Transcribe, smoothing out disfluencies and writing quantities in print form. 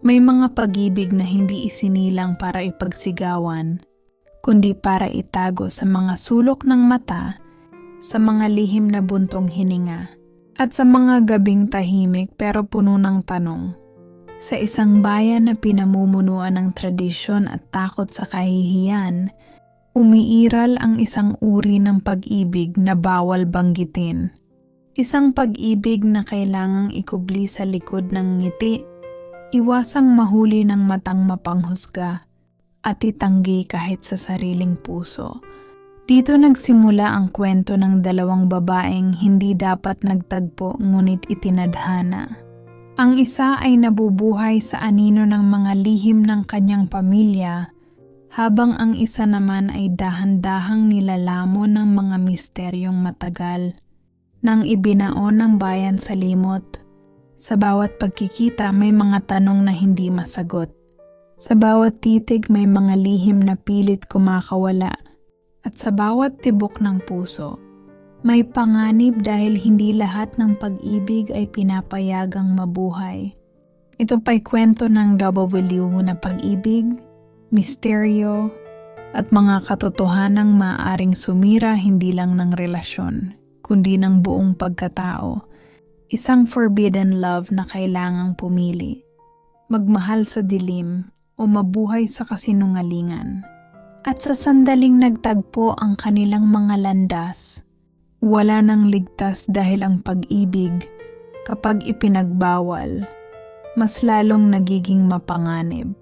May mga pag-ibig na hindi isinilang para ipagsigawan, kundi para itago sa mga sulok ng mata, sa mga lihim na buntong hininga, at sa mga gabing tahimik pero puno ng tanong. Sa isang bayan na pinamumunuan ng tradisyon at takot sa kahihiyan, umiiral ang isang uri ng pag-ibig na bawal banggitin. Isang pag-ibig na kailangang ikubli sa likod ng ngiti, iwasang mahuli ng matang mapanghusga, at itanggi kahit sa sariling puso. Dito nagsimula ang kwento ng dalawang babaeng hindi dapat nagtagpo ngunit itinadhana. Ang isa ay nabubuhay sa anino ng mga lihim ng kanyang pamilya, habang ang isa naman ay dahan-dahang nilalamon ng mga misteryong matagal, nang ibinaon ng bayan sa limot. Sa bawat pagkikita may mga tanong na hindi masagot. Sa bawat titig may mga lihim na pilit kumakawala. At sa bawat tibok ng puso, may panganib dahil hindi lahat ng pag-ibig ay pinapayagang mabuhay. Ito pa'y kwento ng W na pag-ibig, misteryo, at mga katotohanang maaaring sumira hindi lang ng relasyon, kundi ng buong pagkatao. Isang forbidden love na kailangang pumili, magmahal sa dilim o mabuhay sa kasinungalingan. At sa sandaling nagtagpo ang kanilang mga landas, wala nang ligtas dahil ang pag-ibig, kapag ipinagbawal, mas lalong nagiging mapanganib.